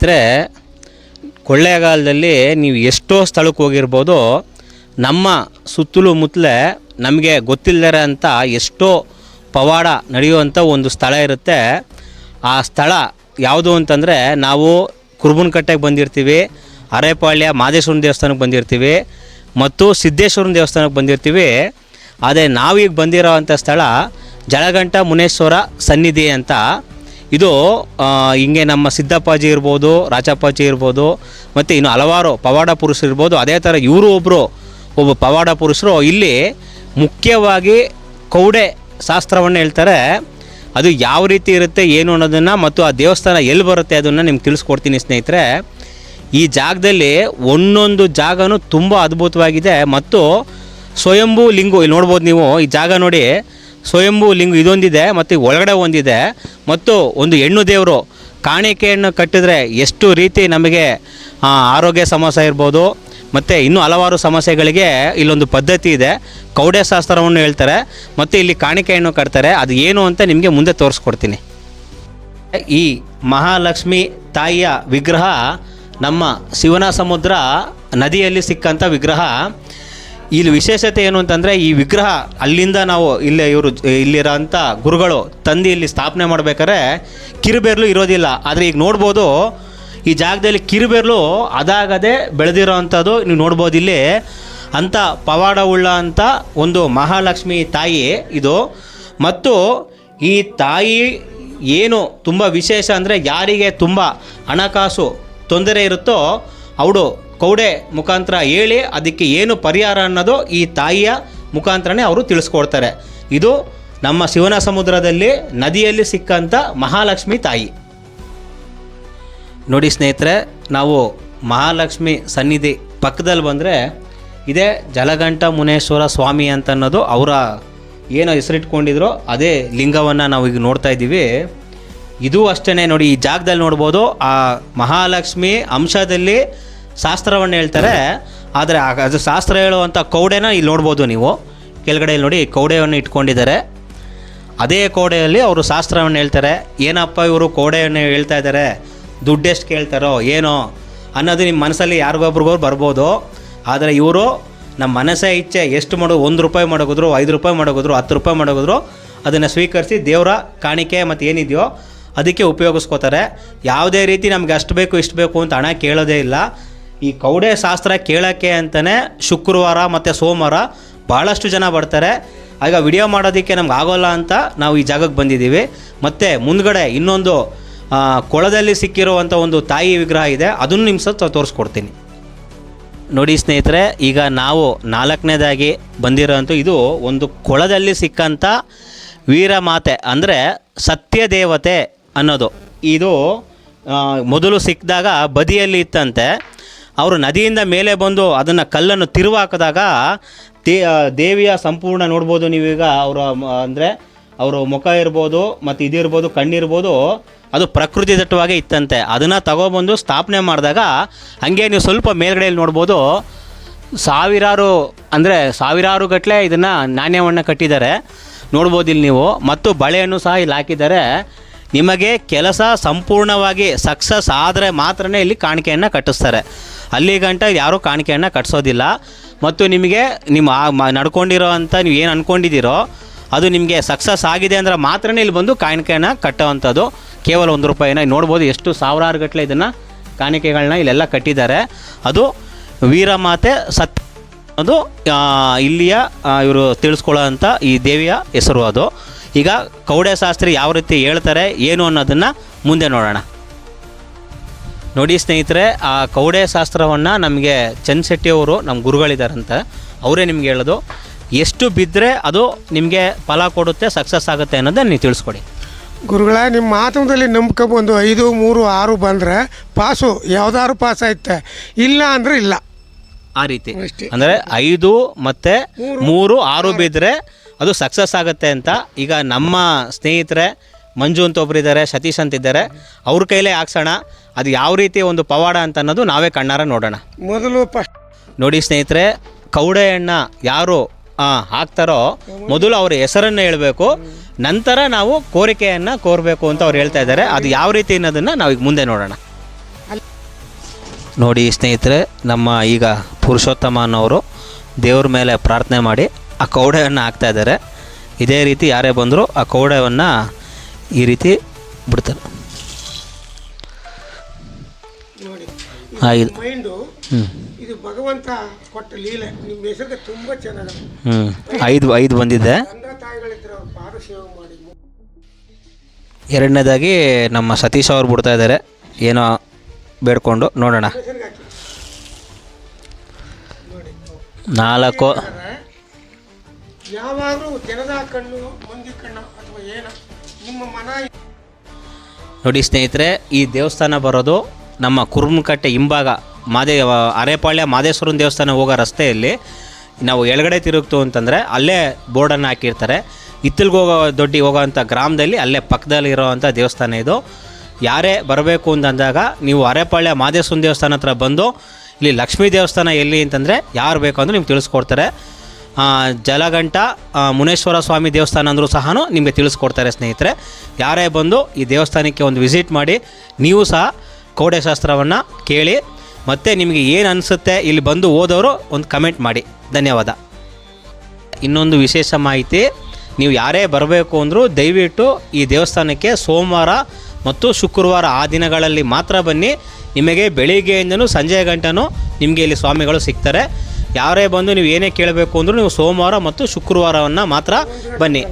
ಸ್ನೇಹಿತರೆ, ಕೊಳ್ಳೇಗಾಲದಲ್ಲಿ ನೀವು ಎಷ್ಟೋ ಸ್ಥಳಕ್ಕೆ ಹೋಗಿರ್ಬೋದು. ನಮ್ಮ ಸುತ್ತಲೂ ಮುತ್ತಲೇ ನಮಗೆ ಗೊತ್ತಿಲ್ಲದೆ ಅಂತ ಎಷ್ಟೋ ಪವಾಡ ನಡೆಯುವಂಥ ಒಂದು ಸ್ಥಳ ಇರುತ್ತೆ. ಆ ಸ್ಥಳ ಯಾವುದು ಅಂತಂದರೆ, ನಾವು ಕುರುಬನಕಟ್ಟೆಗೆ ಬಂದಿರ್ತೀವಿ, ಅರೇಪಾಳ್ಯ ಮಾದೇಶ್ವರನ ದೇವಸ್ಥಾನಕ್ಕೆ ಬಂದಿರ್ತೀವಿ ಮತ್ತು ಸಿದ್ದೇಶ್ವರನ ದೇವಸ್ಥಾನಕ್ಕೆ ಬಂದಿರ್ತೀವಿ. ಆದರೆ ನಾವೀಗ ಬಂದಿರೋ ಅಂಥ ಸ್ಥಳ ಜಲಗಂಟ ಮುನೇಶ್ವರ ಸನ್ನಿಧಿ ಅಂತ. ಇದು ಹಿಂಗೆ ನಮ್ಮ ಸಿದ್ದಪ್ಪಾಜಿ ಇರ್ಬೋದು, ರಾಚಪ್ಪಾಜಿ ಇರ್ಬೋದು, ಮತ್ತು ಇನ್ನು ಹಲವಾರು ಪವಾಡ ಪುರುಷರು ಇರ್ಬೋದು. ಅದೇ ಥರ ಇವರು ಒಬ್ಬ ಪವಾಡ ಪುರುಷರು ಇಲ್ಲಿ ಮುಖ್ಯವಾಗಿ ಕೌಡೆ ಶಾಸ್ತ್ರವನ್ನು ಹೇಳ್ತಾರೆ. ಅದು ಯಾವ ರೀತಿ ಇರುತ್ತೆ ಏನು ಅನ್ನೋದನ್ನು ಮತ್ತು ಆ ದೇವಸ್ಥಾನ ಎಲ್ಲಿ ಬರುತ್ತೆ ಅದನ್ನು ನಿಮ್ಗೆ ತಿಳಿಸ್ಕೊಡ್ತೀನಿ ಸ್ನೇಹಿತರೆ. ಈ ಜಾಗದಲ್ಲಿ ಒಂದೊಂದು ಜಾಗನೂ ತುಂಬ ಅದ್ಭುತವಾಗಿದೆ ಮತ್ತು ಸ್ವಯಂಭೂ ಲಿಂಗು ಇಲ್ಲಿ ನೋಡ್ಬೋದು ನೀವು. ಈ ಜಾಗ ನೋಡಿ, ಸ್ವಯಂಭೂ ಲಿಂಗು ಇದೊಂದಿದೆ ಮತ್ತು ಒಳಗಡೆ ಒಂದಿದೆ ಮತ್ತು ಒಂದು ಹೆಣ್ಣು ದೇವರು ಕಾಣಿಕೆಯನ್ನು ಕಟ್ಟಿದ್ರೆ ಎಷ್ಟು ರೀತಿ ನಮಗೆ ಆರೋಗ್ಯ ಸಮಸ್ಯೆ ಇರ್ಬೋದು ಮತ್ತು ಇನ್ನೂ ಹಲವಾರು ಸಮಸ್ಯೆಗಳಿಗೆ ಇಲ್ಲೊಂದು ಪದ್ಧತಿ ಇದೆ. ಕೌಡೆ ಶಾಸ್ತ್ರವನ್ನು ಹೇಳ್ತಾರೆ ಮತ್ತು ಇಲ್ಲಿ ಕಾಣಿಕೆಯನ್ನು ಕಟ್ತಾರೆ. ಅದು ಏನು ಅಂತ ನಿಮಗೆ ಮುಂದೆ ತೋರಿಸ್ಕೊಡ್ತೀನಿ. ಈ ಮಹಾಲಕ್ಷ್ಮಿ ತಾಯಿಯ ವಿಗ್ರಹ ನಮ್ಮ ಶಿವನಸಮುದ್ರ ನದಿಯಲ್ಲಿ ಸಿಕ್ಕಂಥ ವಿಗ್ರಹ. ಇಲ್ಲಿ ವಿಶೇಷತೆ ಏನು ಅಂತಂದರೆ, ಈ ವಿಗ್ರಹ ಅಲ್ಲಿಂದ ನಾವು ಇಲ್ಲಿರೋಂಥ ಗುರುಗಳು ತಂದು ಇಲ್ಲಿ ಸ್ಥಾಪನೆ ಮಾಡಬೇಕಾದ್ರೆ ಕಿರುಬೆರಳು ಇರೋದಿಲ್ಲ. ಆದರೆ ಈಗ ನೋಡ್ಬೋದು ಈ ಜಾಗದಲ್ಲಿ ಕಿರುಬೆರಳು ಅದಾಗದೆ ಬೆಳೆದಿರೋ ಅಂಥದ್ದು ನೀವು ನೋಡ್ಬೋದು. ಇಲ್ಲಿ ಅಂಥ ಪವಾಡವುಳ್ಳ ಅಂಥ ಒಂದು ಮಹಾಲಕ್ಷ್ಮಿ ತಾಯಿ ಇದು. ಮತ್ತು ಈ ತಾಯಿ ಏನು ತುಂಬ ವಿಶೇಷ ಅಂದರೆ, ಯಾರಿಗೆ ತುಂಬ ಹಣಕಾಸು ತೊಂದರೆ ಇರುತ್ತೋ ಅವಳು ಕೌಡೆ ಮುಖಾಂತರ ಹೇಳಿ ಅದಕ್ಕೆ ಏನು ಪರಿಹಾರ ಅನ್ನೋದು ಈ ತಾಯಿಯ ಮುಖಾಂತರನೇ ಅವರು ತಿಳಿಸ್ಕೊಡ್ತಾರೆ. ಇದು ನಮ್ಮ ಶಿವನಸಮುದ್ರದಲ್ಲಿ ನದಿಯಲ್ಲಿ ಸಿಕ್ಕಂಥ ಮಹಾಲಕ್ಷ್ಮಿ ತಾಯಿ. ನೋಡಿ ಸ್ನೇಹಿತರೆ, ನಾವು ಮಹಾಲಕ್ಷ್ಮಿ ಸನ್ನಿಧಿ ಪಕ್ಕದಲ್ಲಿ ಬಂದರೆ ಇದೇ ಜಲಗಂಟ ಮುನೇಶ್ವರ ಸ್ವಾಮಿ ಅಂತ ಅನ್ನೋದು ಅವರ ಏನೋ ಹೆಸರಿಟ್ಕೊಂಡಿದ್ರು ಅದೇ ಲಿಂಗವನ್ನು ನಾವು ಈಗ ನೋಡ್ತಾ ಇದ್ದೀವಿ. ಇದು ಅಷ್ಟೇ ನೋಡಿ, ಈ ಜಾಗದಲ್ಲಿ ನೋಡ್ಬೋದು ಆ ಮಹಾಲಕ್ಷ್ಮಿ ಅಂಶದಲ್ಲಿ ಶಾಸ್ತ್ರವನ್ನು ಹೇಳ್ತಾರೆ. ಆದರೆ ಅದು ಶಾಸ್ತ್ರ ಹೇಳುವಂಥ ಕೌಡೆನ ಇಲ್ಲಿ ನೋಡ್ಬೋದು ನೀವು. ಕೆಳಗಡೆ ನೋಡಿ ಕೌಡೆಯನ್ನು ಇಟ್ಕೊಂಡಿದ್ದಾರೆ. ಅದೇ ಕೌಡೆಯಲ್ಲಿ ಅವರು ಶಾಸ್ತ್ರವನ್ನು ಹೇಳ್ತಾರೆ. ಏನಪ್ಪ ಇವರು ಕೌಡೆಯನ್ನು ಹೇಳ್ತಾ ಇದ್ದಾರೆ, ದುಡ್ಡೆಷ್ಟು ಕೇಳ್ತಾರೋ ಏನೋ ಅನ್ನೋದು ನಿಮ್ಮ ಮನಸ್ಸಲ್ಲಿ ಯಾರಿಗೊಬ್ರಿಗೂ ಬರ್ಬೋದು. ಆದರೆ ಇವರು ನಮ್ಮ ಮನಸ್ಸೇ ಇಚ್ಛೆ ಎಷ್ಟು ಮಾಡೋದು, 1 ರೂಪಾಯಿ ಮಾಡೋಗಿದ್ರು, 5 ರೂಪಾಯಿ ಮಾಡೋಗಿದ್ರು, 10 ರೂಪಾಯಿ ಮಾಡೋಗಿದ್ರು ಅದನ್ನು ಸ್ವೀಕರಿಸಿ ದೇವರ ಕಾಣಿಕೆ ಮತ್ತು ಏನಿದೆಯೋ ಅದಕ್ಕೆ ಉಪಯೋಗಿಸ್ಕೋತಾರೆ. ಯಾವುದೇ ರೀತಿ ನಮ್ಗೆ ಅಷ್ಟು ಬೇಕು ಇಷ್ಟು ಬೇಕು ಅಂತ ಹಣ ಕೇಳೋದೇ ಇಲ್ಲ. ಈ ಕೌಡೆ ಶಾಸ್ತ್ರ ಕೇಳೋಕ್ಕೆ ಅಂತಲೇ ಶುಕ್ರವಾರ ಮತ್ತು ಸೋಮವಾರ ಭಾಳಷ್ಟು ಜನ ಬರ್ತಾರೆ. ಆಗ ವಿಡಿಯೋ ಮಾಡೋದಕ್ಕೆ ನಮ್ಗೆ ಆಗೋಲ್ಲ ಅಂತ ನಾವು ಈ ಜಾಗಕ್ಕೆ ಬಂದಿದ್ದೀವಿ. ಮತ್ತು ಮುಂದ್ಗಡೆ ಇನ್ನೊಂದು ಕೊಳದಲ್ಲಿ ಸಿಕ್ಕಿರುವಂಥ ಒಂದು ತಾಯಿ ವಿಗ್ರಹ ಇದೆ, ಅದನ್ನು ನಿಮ್ಮ ಸಹ ತೋರಿಸ್ಕೊಡ್ತೀನಿ. ನೋಡಿ ಸ್ನೇಹಿತರೆ, ಈಗ ನಾವು 4ನೇದಾಗಿ ಬಂದಿರೋಂಥ ಇದು ಒಂದು ಕೊಳದಲ್ಲಿ ಸಿಕ್ಕಂಥ ವೀರಮಾತೆ ಅಂದರೆ ಸತ್ಯದೇವತೆ ಅನ್ನೋದು. ಇದು ಮೊದಲು ಸಿಕ್ಕಿದಾಗ ಬದಿಯಲ್ಲಿ ಇತ್ತಂತೆ. ಅವರು ನದಿಯಿಂದ ಮೇಲೆ ಬಂದು ಅದನ್ನು ಕಲ್ಲನ್ನು ತಿರುವು ಹಾಕಿದಾಗ ದೇವಿಯ ಸಂಪೂರ್ಣ ನೋಡ್ಬೋದು ನೀವೀಗ. ಅಂದರೆ ಅವರು ಮುಖ ಇರ್ಬೋದು ಮತ್ತು ಇದಿರ್ಬೋದು, ಕಣ್ಣಿರ್ಬೋದು, ಅದು ಪ್ರಕೃತಿ ದಟ್ಟವಾಗಿ ಇತ್ತಂತೆ. ಅದನ್ನು ತಗೊಬಂದು ಸ್ಥಾಪನೆ ಮಾಡಿದಾಗ ಹಾಗೆ ನೀವು ಸ್ವಲ್ಪ ಮೇಲ್ಗಡೆಯಲ್ಲಿ ನೋಡ್ಬೋದು, ಸಾವಿರಾರು ಗಟ್ಟಲೆ ಇದನ್ನು ನಾಣ್ಯವನ್ನು ಕಟ್ಟಿದ್ದಾರೆ ನೋಡ್ಬೋದು ಇಲ್ಲಿ ನೀವು. ಮತ್ತು ಬಳೆಯನ್ನು ಸಹ ಇಲ್ಲಿ ಹಾಕಿದ್ದಾರೆ. ನಿಮಗೆ ಕೆಲಸ ಸಂಪೂರ್ಣವಾಗಿ ಸಕ್ಸಸ್ ಆದರೆ ಮಾತ್ರನೇ ಇಲ್ಲಿ ಕಾಣಿಕೆಯನ್ನು ಕಟ್ಟಿಸ್ತಾರೆ. ಅಲ್ಲಿ ಗಂಟ ಯಾರೂ ಕಾಣಿಕೆಯನ್ನು ಕಟ್ಟಿಸೋದಿಲ್ಲ. ಮತ್ತು ನಿಮಗೆ ನಿಮ್ಮ ನಡ್ಕೊಂಡಿರೋ ಅಂಥ ನೀವು ಏನು ಅಂದ್ಕೊಂಡಿದ್ದೀರೋ ಅದು ನಿಮಗೆ ಸಕ್ಸಸ್ ಆಗಿದೆ ಅಂದರೆ ಮಾತ್ರನೇ ಇಲ್ಲಿ ಬಂದು ಕಾಣಿಕೆಯನ್ನು ಕಟ್ಟೋವಂಥದ್ದು. ಕೇವಲ 1 ರೂಪಾಯಿನ ನೋಡ್ಬೋದು, ಎಷ್ಟು ಸಾವಿರಾರು ಗಟ್ಟಲೆ ಇದನ್ನು ಕಾಣಿಕೆಗಳನ್ನ ಇಲ್ಲೆಲ್ಲ ಕಟ್ಟಿದ್ದಾರೆ. ಅದು ವೀರಮಾತೆ ಅದು ಇಲ್ಲಿಯ ಇವರು ತಿಳಿಸ್ಕೊಳ್ಳೋ ಅಂಥ ಈ ದೇವಿಯ ಹೆಸರು ಅದು. ಈಗ ಕೌಡೆ ಶಾಸ್ತ್ರಿ ಯಾವ ರೀತಿ ಹೇಳ್ತಾರೆ ಏನು ಅನ್ನೋದನ್ನು ಮುಂದೆ ನೋಡೋಣ. ನೋಡಿ ಸ್ನೇಹಿತರೆ, ಆ ಕೌಡೆ ಶಾಸ್ತ್ರವನ್ನು ನಮಗೆ ಚಂದ್ರಶೆಟ್ಟಿಯವರು ನಮ್ಮ ಗುರುಗಳಿದ್ದಾರಂತೆ, ಅವರೇ ನಿಮ್ಗೆ ಹೇಳೋದು. ಎಷ್ಟು ಬಿದ್ದರೆ ಅದು ನಿಮಗೆ ಫಲ ಕೊಡುತ್ತೆ, ಸಕ್ಸಸ್ ಆಗುತ್ತೆ ಅನ್ನೋದನ್ನು ನೀವು ತಿಳಿಸ್ಕೊಡಿ. ಗುರುಗಳ ನಿಮ್ಮ ಮಾತುದಲ್ಲಿ ನಂಬಿಕೆ ಬಂದು 5, 3, 6 ಬಂದರೆ ಪಾಸು, ಯಾವ್ದಾದ್ರು ಪಾಸ್ ಆಯ್ತೆ, ಇಲ್ಲ ಅಂದರೆ ಇಲ್ಲ. ಆ ರೀತಿ ಅಂದರೆ 5 ಮತ್ತು 3, 6 ಬಿದ್ದರೆ ಅದು ಸಕ್ಸಸ್ ಆಗುತ್ತೆ ಅಂತ. ಈಗ ನಮ್ಮ ಸ್ನೇಹಿತರೆ ಮಂಜು ಅಂತ ಒಬ್ಬರಿದ್ದಾರೆ, ಸತೀಶ್ ಅಂತಿದ್ದಾರೆ, ಅವ್ರ ಕೈಲೇ ಹಾಕ್ಸೋಣ. ಅದು ಯಾವ ರೀತಿ ಒಂದು ಪವಾಡ ಅಂತ ಅನ್ನೋದು ನಾವೇ ಕಣ್ಣಾರ ನೋಡೋಣ. ಮೊದಲು ನೋಡಿ ಸ್ನೇಹಿತರೆ, ಕೌಡೆಯನ್ನು ಯಾರು ಹಾಕ್ತಾರೋ ಮೊದಲು ಅವ್ರ ಹೆಸರನ್ನು ಹೇಳಬೇಕು, ನಂತರ ನಾವು ಕೋರಿಕೆಯನ್ನು ಕೋರಬೇಕು ಅಂತ ಅವ್ರು ಹೇಳ್ತಾ ಇದ್ದಾರೆ. ಅದು ಯಾವ ರೀತಿ ಅನ್ನೋದನ್ನು ನಾವೀಗ ಮುಂದೆ ನೋಡೋಣ. ನೋಡಿ ಸ್ನೇಹಿತರೆ, ನಮ್ಮ ಈಗ ಪುರುಷೋತ್ತಮ ಅನ್ನೋರು ದೇವ್ರ ಮೇಲೆ ಪ್ರಾರ್ಥನೆ ಮಾಡಿ ಆ ಕೌಡೆಯನ್ನು ಹಾಕ್ತಾಯಿದ್ದಾರೆ. ಇದೇ ರೀತಿ ಯಾರೇ ಬಂದರೂ ಆ ಕೌಡೆಯನ್ನು ಈ ರೀತಿ ಬಿಡ್ತಾರೆ. ನೋಡಿ ಇದು ಮೈಂಡು ಇದು ಭಗವಂತ ಕೊಟ್ಟ ಲೀಲೆ. ನಿಮ್ಮ ಹೆಸರಿಗೆ ತುಂಬ ಚೆನ್ನಾಗಿದೆ. ಐದು ಬಂದಿದೆ. ತಂದೆ ತಾಯಿಗಳಿದ್ರೆ ಅವ್ರ ಪಾದ ಸೇವೆ ಮಾಡಿ. ಎರಡನೇದಾಗಿ ನಮ್ಮ ಸತೀಶ್ ಅವ್ರು ಬಿಡ್ತಾ ಇದ್ದಾರೆ, ಏನೋ ಬೇಡ್ಕೊಂಡು ನೋಡೋಣ. ಹೆಸರಿಗೆ ಹಾಕಿ ನೋಡಿ. 4 ಯಾವಾಗಲೂ ಜನದ ಕಣ್ಣು ಮಂದಿ ಕಣ್ಣು ಅಥವಾ ಏನು ನಿಮ್ಮ ಮನ. ನೋಡಿ ಸ್ನೇಹಿತರೆ, ಈ ದೇವಸ್ಥಾನ ಬರೋದು ನಮ್ಮ ಕುರುಮಕಟ್ಟೆ ಹಿಂಭಾಗ ಅರೆಪಾಳ್ಯ ಮಾದೇಶ್ವರನ ದೇವಸ್ಥಾನ ಹೋಗೋ ರಸ್ತೆಯಲ್ಲಿ ನಾವು ಎಳಗಡೆ ತಿರುಗ್ತು ಅಂತಂದರೆ ಅಲ್ಲೇ ಬೋರ್ಡನ್ನು ಹಾಕಿರ್ತಾರೆ. ಇತ್ತಲ್ಗೆ ಹೋಗೋವಂಥ ಗ್ರಾಮದಲ್ಲಿ ಅಲ್ಲೇ ಪಕ್ಕದಲ್ಲಿ ಇರೋವಂಥ ದೇವಸ್ಥಾನ ಇದು. ಯಾರೇ ಬರಬೇಕು ಅಂತಂದಾಗ ನೀವು ಅರೆಪಾಳ್ಯ ಮಾದೇಶ್ವರನ ದೇವಸ್ಥಾನ ಹತ್ರ ಬಂದು ಇಲ್ಲಿ ಲಕ್ಷ್ಮೀ ದೇವಸ್ಥಾನ ಎಲ್ಲಿ ಅಂತಂದರೆ ಯಾರು ಬೇಕು ಅಂದರೆ ನಿಮ್ಗೆ ತಿಳಿಸ್ಕೊಡ್ತಾರೆ. ಜಲಗಂಟ ಮುನೇಶ್ವರ ಸ್ವಾಮಿ ದೇವಸ್ಥಾನ ಅಂದರೂ ಸಹ ನಿಮಗೆ ತಿಳಿಸ್ಕೊಡ್ತಾರೆ ಸ್ನೇಹಿತರೆ. ಯಾರೇ ಬಂದು ಈ ದೇವಸ್ಥಾನಕ್ಕೆ ಒಂದು ವಿಸಿಟ್ ಮಾಡಿ ನೀವು ಸಹ ಕೌಡೆ ಶಾಸ್ತ್ರವನ್ನು ಕೇಳಿ, ಮತ್ತು ನಿಮಗೆ ಏನು ಅನಿಸುತ್ತೆ ಇಲ್ಲಿ ಬಂದು ಓದೋರು ಒಂದು ಕಮೆಂಟ್ ಮಾಡಿ. ಧನ್ಯವಾದ. ಇನ್ನೊಂದು ವಿಶೇಷ ಮಾಹಿತಿ, ನೀವು ಯಾರೇ ಬರಬೇಕು ಅಂದರೂ ದಯವಿಟ್ಟು ಈ ದೇವಸ್ಥಾನಕ್ಕೆ ಸೋಮವಾರ ಮತ್ತು ಶುಕ್ರವಾರ ಆ ದಿನಗಳಲ್ಲಿ ಮಾತ್ರ ಬನ್ನಿ. ನಿಮಗೆ ಬೆಳಿಗ್ಗೆಯಿಂದನೂ ಸಂಜೆ ಗಂಟನೂ ನಿಮಗೆ ಇಲ್ಲಿ ಸ್ವಾಮಿಗಳು ಸಿಗ್ತಾರೆ. ಯಾರೇ ಬಂದು ನೀವು ಏನೇ ಕೇಳಬೇಕು ಅಂದರೂ ನೀವು ಸೋಮವಾರ ಮತ್ತು ಶುಕ್ರವಾರವನ್ನು ಮಾತ್ರ ಬನ್ನಿ.